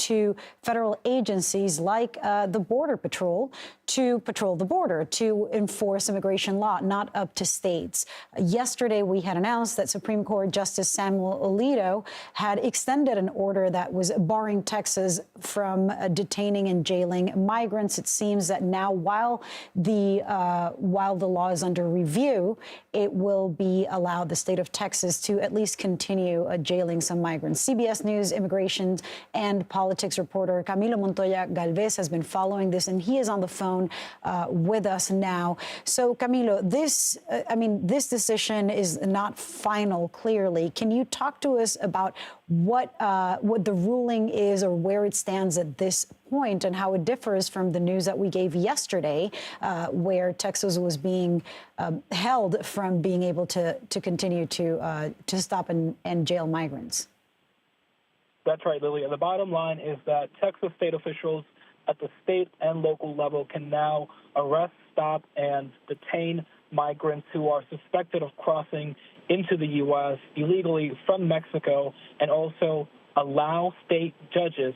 to federal agencies like the Border Patrol to patrol the border, to enforce immigration law, not up to states. Yesterday, we had announced that Supreme Court Justice Samuel Alito had extended an order that was barring Texas from detaining and jailing migrants. It seems that now, while the law is under review, it will be allowed the state of Texas to at least continue jailing some migrants. CBS News immigration and politics reporter Camilo Montoya Galvez has been following this, and he is on the phone with us now. So, Camilo, this decision is not final, clearly. Can you talk to us about what the ruling is, or where it stands at this point, and how it differs from the news that we gave yesterday, where Texas was being held from being able to continue to stop and jail migrants? That's right, Lily. And the bottom line is that Texas state officials at the state and local level can now arrest, stop, and detain migrants who are suspected of crossing into the U.S. illegally from Mexico, and also allow state judges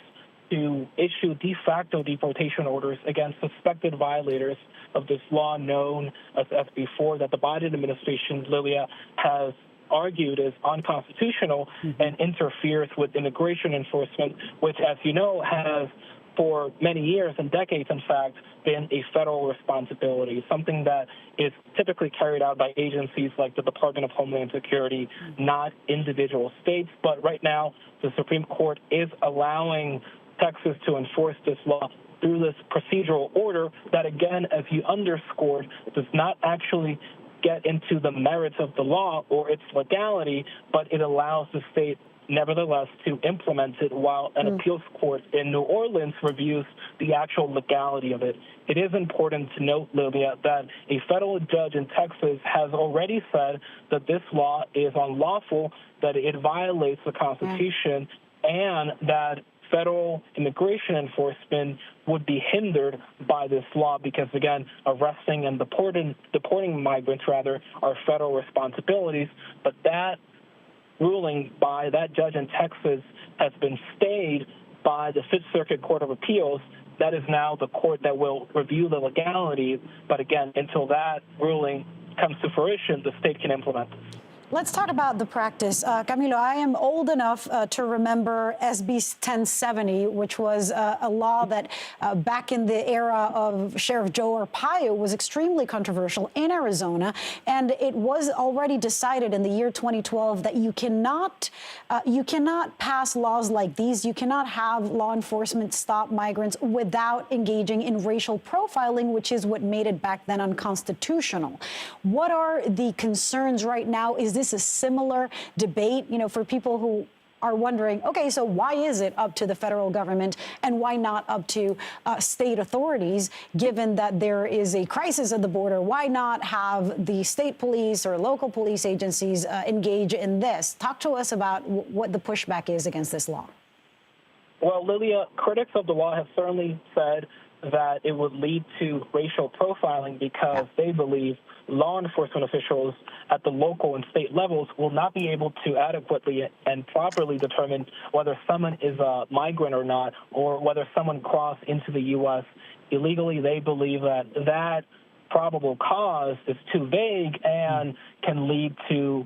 to issue de facto deportation orders against suspected violators of this law known as SB 4 that the Biden administration, Lilia, has argued is unconstitutional and interferes with immigration enforcement, which, as you know, has for many years and decades, in fact, been a federal responsibility, something that is typically carried out by agencies like the Department of Homeland Security, not individual states. But right now, the Supreme Court is allowing Texas to enforce this law through this procedural order that, again, as you underscored, does not actually get into the merits of the law or its legality, but it allows the state nevertheless to implement it while an appeals court in New Orleans reviews the actual legality of it. It is important to note, Lilia, that a federal judge in Texas has already said that this law is unlawful, that it violates the Constitution, and that federal immigration enforcement would be hindered by this law because, again, arresting and deporting migrants, are federal responsibilities. But that ruling by that judge in Texas has been stayed by the Fifth Circuit Court of Appeals. That is now the court that will review the legality. But again, until that ruling comes to fruition, the state can implement this. Let's talk about the practice. Camilo, I am old enough to remember SB 1070, which was a law that back in the era of Sheriff Joe Arpaio was extremely controversial in Arizona. And it was already decided in the year 2012 that you cannot pass laws like these. You cannot have law enforcement stop migrants without engaging in racial profiling, which is what made it back then unconstitutional. What are the concerns right now? Is this a similar debate, for people who are wondering, okay, so why is it up to the federal government and why not up to state authorities, given that there is a crisis at the border? Why not have the state police or local police agencies engage in this? Talk to us about what the pushback is against this law. Well, Lilia, critics of the law have certainly said that it would lead to racial profiling because they believe law enforcement officials at the local and state levels will not be able to adequately and properly determine whether someone is a migrant or not, or whether someone crossed into the U.S. illegally. They believe that that probable cause is too vague and can lead to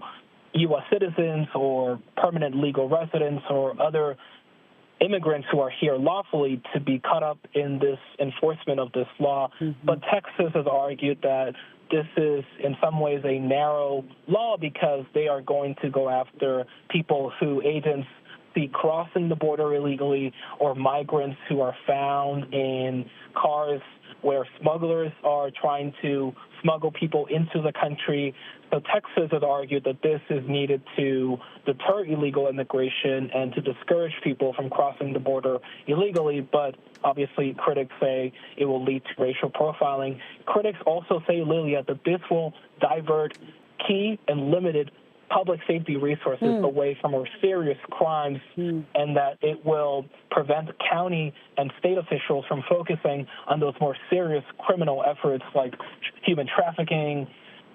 U.S. citizens or permanent legal residents or other immigrants who are here lawfully to be caught up in this enforcement of this law. But Texas has argued that this is in some ways a narrow law because they are going to go after people who agents see crossing the border illegally or migrants who are found in cars where smugglers are trying to smuggle people into the country. So Texas has argued that this is needed to deter illegal immigration and to discourage people from crossing the border illegally, but obviously critics say it will lead to racial profiling. Critics also say, Lilia, that this will divert key and limited public safety resources away from more serious crimes and that it will prevent county and state officials from focusing on those more serious criminal efforts like human trafficking,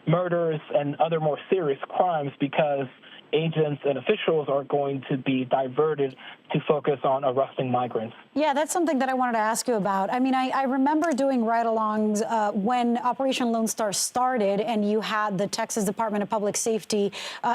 murders, and other more serious crimes because agents and officials are going to be diverted to focus on arresting migrants. Yeah, that's something that I wanted to ask you about. I mean, I remember doing ride-alongs when Operation Lone Star started, and you had the Texas Department of Public Safety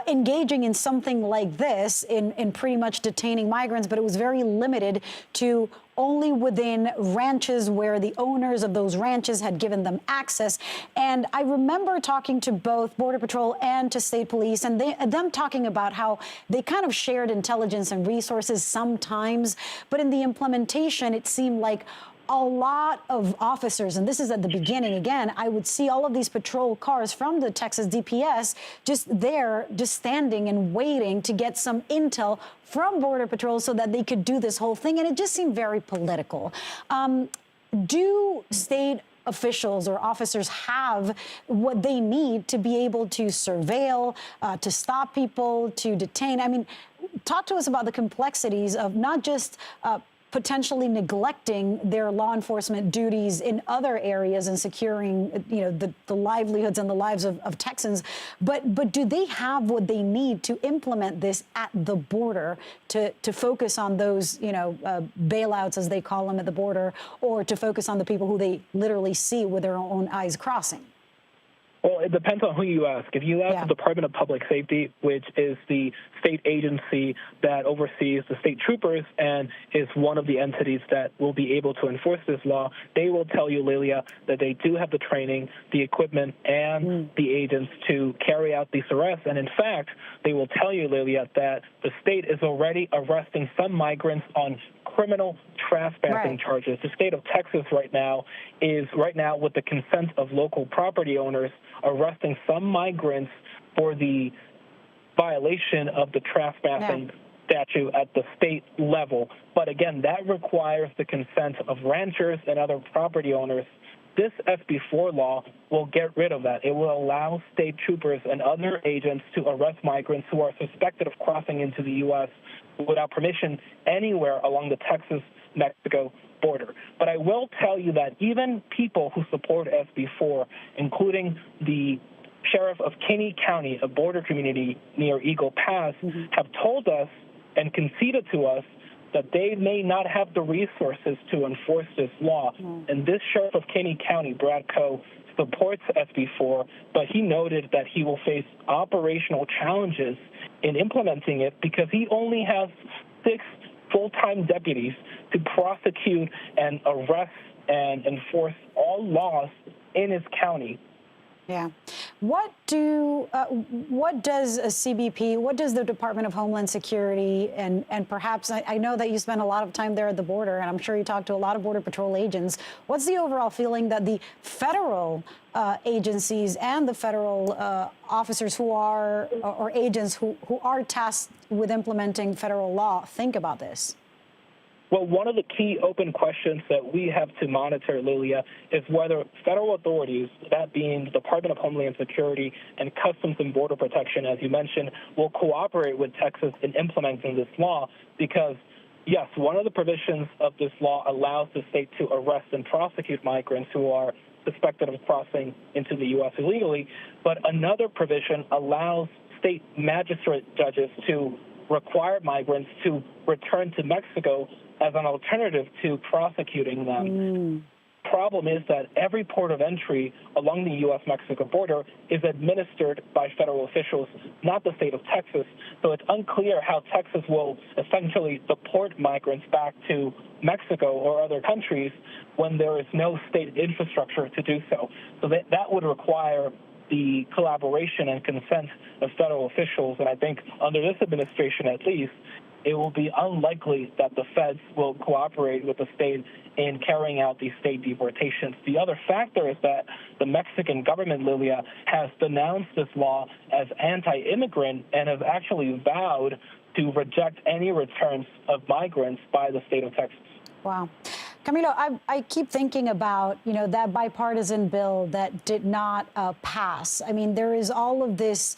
engaging in something like this in pretty much detaining migrants, but it was very limited to only within ranches where the owners of those ranches had given them access. And I remember talking to both Border Patrol and to state police, and them talking about how they kind of shared intelligence and resources sometimes, but in the implementation, it seemed like a lot of officers, and this is at the beginning again, I would see all of these patrol cars from the Texas DPS just there, just standing and waiting to get some intel from Border Patrol so that they could do this whole thing. And it just seemed very political. Do state officials or officers have what they need to be able to surveil, to stop people, to detain? I mean, talk to us about the complexities of not just potentially neglecting their law enforcement duties in other areas and securing, the livelihoods and the lives of Texans. But do they have what they need to implement this at the border to focus on those, bailouts, as they call them, at the border, or to focus on the people who they literally see with their own eyes crossing? Well, it depends on who you ask. If you ask the Department of Public Safety, which is the state agency that oversees the state troopers and is one of the entities that will be able to enforce this law, they will tell you, Lilia, that they do have the training, the equipment, and the agents to carry out these arrests. And in fact, they will tell you, Lilia, that the state is already arresting some migrants on criminal trespassing charges. The state of Texas right now is with the consent of local property owners, arresting some migrants for the violation of the trespassing statute at the state level. But again, that requires the consent of ranchers and other property owners. This SB4 law will get rid of that. It will allow state troopers and other agents to arrest migrants who are suspected of crossing into the U.S. without permission anywhere along the Texas-Mexico border. But I will tell you that even people who support SB4, including the sheriff of Kinney County, a border community near Eagle Pass, have told us and conceded to us that they may not have the resources to enforce this law. And this sheriff of Kinney County, Brad Coe, supports SB4, but he noted that he will face operational challenges in implementing it because he only has 6 full-time deputies to prosecute and arrest and enforce all laws in his county. Yeah. What does a CBP, what does the Department of Homeland Security, and perhaps, I know that you spend a lot of time there at the border, and I'm sure you talk to a lot of Border Patrol agents. What's the overall feeling that the federal agencies and the federal officers who are, or agents who are tasked with implementing federal law think about this? Well, one of the key open questions that we have to monitor, Lilia, is whether federal authorities, that being the Department of Homeland Security and Customs and Border Protection, as you mentioned, will cooperate with Texas in implementing this law because, yes, one of the provisions of this law allows the state to arrest and prosecute migrants who are suspected of crossing into the U.S. illegally, but another provision allows state magistrate judges to require migrants to return to Mexico as an alternative to prosecuting them. Problem is that every port of entry along the U.S. Mexico border is administered by federal officials, not the state of Texas. So it's unclear how Texas will essentially deport migrants back to Mexico or other countries when there is no state infrastructure to do so. So that would require the collaboration and consent of federal officials. And I think under this administration, at least, it will be unlikely that the feds will cooperate with the state in carrying out these state deportations. The other factor is that the Mexican government, Lilia, has denounced this law as anti-immigrant and has actually vowed to reject any returns of migrants by the state of Texas. Wow. Camilo, I keep thinking about, that bipartisan bill that did not pass. I mean, there is all of this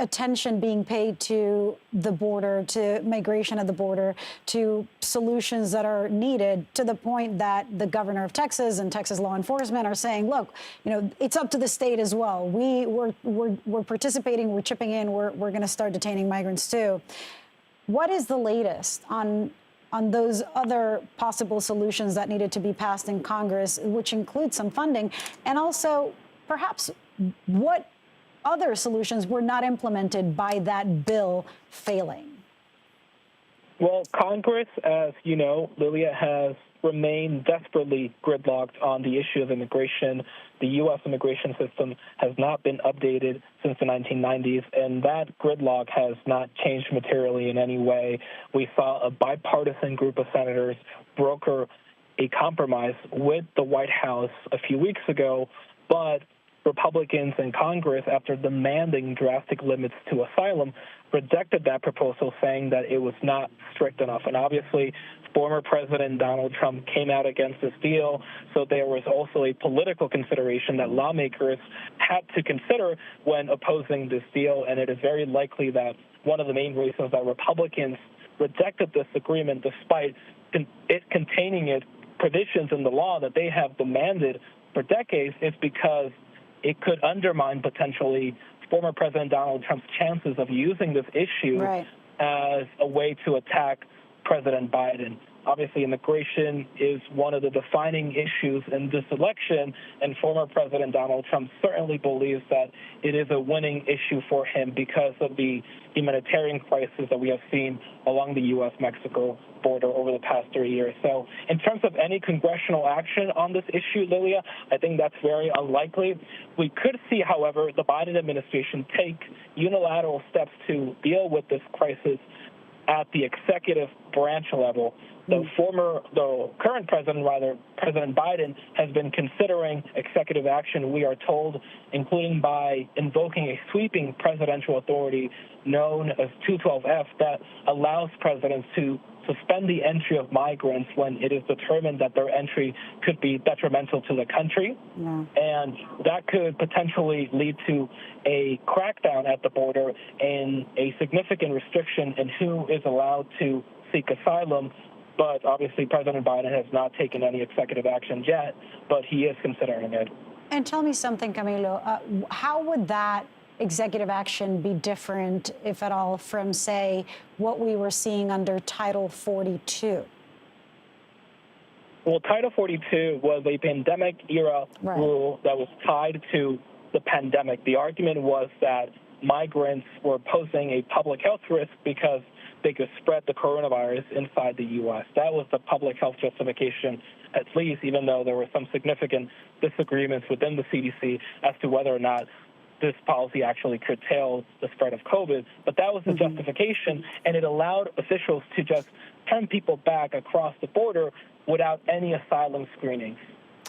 attention being paid to the border, to migration at the border, to solutions that are needed, to the point that the governor of Texas and Texas law enforcement are saying, look, it's up to the state as well. We're participating, we're chipping in, we're going to start detaining migrants too. What is the latest on those other possible solutions that needed to be passed in Congress, which include some funding, and also perhaps what other solutions were not implemented by that bill failing? Well, Congress, as you know, Lilia, has remained desperately gridlocked on the issue of immigration. The U.S. immigration system has not been updated since the 1990s, and that gridlock has not changed materially in any way. We saw a bipartisan group of senators broker a compromise with the White House a few weeks ago, but Republicans in Congress, after demanding drastic limits to asylum, rejected that proposal, saying that it was not strict enough. And obviously, former President Donald Trump came out against this deal, so there was also a political consideration that lawmakers had to consider when opposing this deal, and it is very likely that one of the main reasons that Republicans rejected this agreement, despite it containing provisions in the law that they have demanded for decades, is because it could undermine potentially former President Donald Trump's chances of using this issue as a way to attack President Biden. Obviously, immigration is one of the defining issues in this election, and former President Donald Trump certainly believes that it is a winning issue for him because of the humanitarian crisis that we have seen along the U.S. Mexico border over the past 3 years. So in terms of any congressional action on this issue, Lilia, I think that's very unlikely. We could see, however, the Biden administration take unilateral steps to deal with this crisis at the executive branch level. The current president, President Biden, has been considering executive action, we are told, including by invoking a sweeping presidential authority known as 212F that allows presidents to suspend the entry of migrants when it is determined that their entry could be detrimental to the country. And that could potentially lead to a crackdown at the border and a significant restriction in who is allowed to seek asylum. But obviously, President Biden has not taken any executive action yet, but he is considering it. And tell me something, Camilo. How would that executive action be different, if at all, from, say, what we were seeing under Title 42? Well, Title 42 was a pandemic-era rule that was tied to the pandemic. The argument was that migrants were posing a public health risk because they could spread the coronavirus inside the U.S. That was the public health justification, at least, even though there were some significant disagreements within the CDC as to whether or not this policy actually curtailed the spread of COVID. But that was the justification, and it allowed officials to just turn people back across the border without any asylum screening.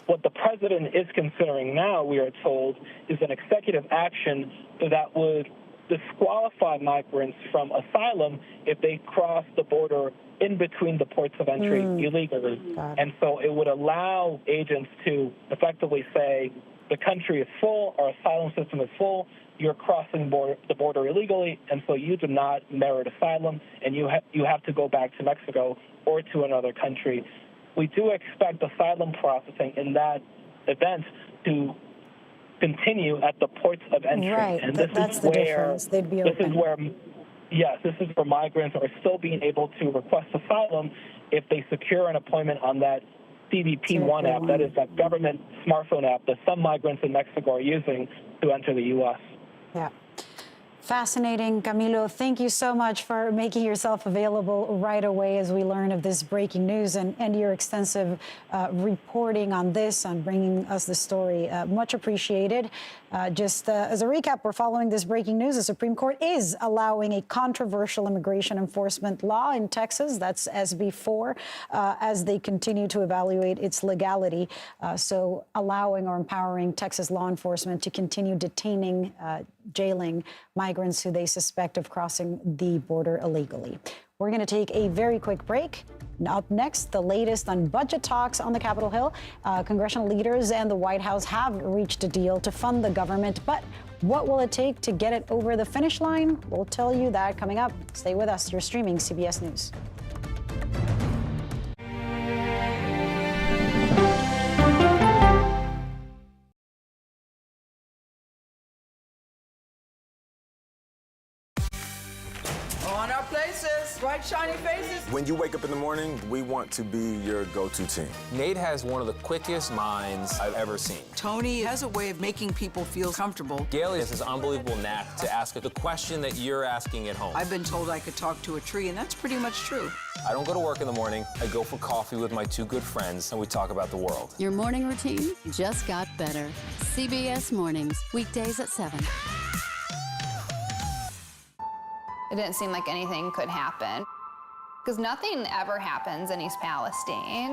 What the president is considering now, we are told, is an executive action that would disqualify migrants from asylum if they cross the border in between the ports of entry illegally. And so it would allow agents to effectively say, the country is full, our asylum system is full, you're crossing the border illegally, and so you do not merit asylum, and you have to go back to Mexico or to another country. We do expect asylum processing in that event to continue at the ports of entry. And that's the difference. They'd be open. This is where migrants are still being able to request asylum if they secure an appointment on that CBP-1 app, that is that government smartphone app that some migrants in Mexico are using to enter the U.S. Yeah. Fascinating, Camilo. Thank you so much for making yourself available right away as we learn of this breaking news and your extensive reporting on this, on bringing us the story. Much appreciated. Just as a recap, we're following this breaking news. The Supreme Court is allowing a controversial immigration enforcement law in Texas. That's SB 4, as they continue to evaluate its legality. So allowing or empowering Texas law enforcement to continue detaining, jailing migrants who they suspect of crossing the border illegally. We're going to take a very quick break. Up next, the latest on budget talks on the Capitol Hill. Congressional leaders and the White House have reached a deal to fund the government, but what will it take to get it over the finish line? We'll tell you that coming up. Stay with us. You're streaming CBS News. On our places, bright, shiny faces. When you wake up in the morning, we want to be your go-to team. Nate has one of the quickest minds I've ever seen. Tony has a way of making people feel comfortable. Gailey has this unbelievable knack to ask the question that you're asking at home. I've been told I could talk to a tree, and that's pretty much true. I don't go to work in the morning. I go for coffee with my two good friends, and we talk about the world. Your morning routine just got better. CBS Mornings, weekdays at 7. It didn't seem like anything could happen because nothing ever happens in East Palestine.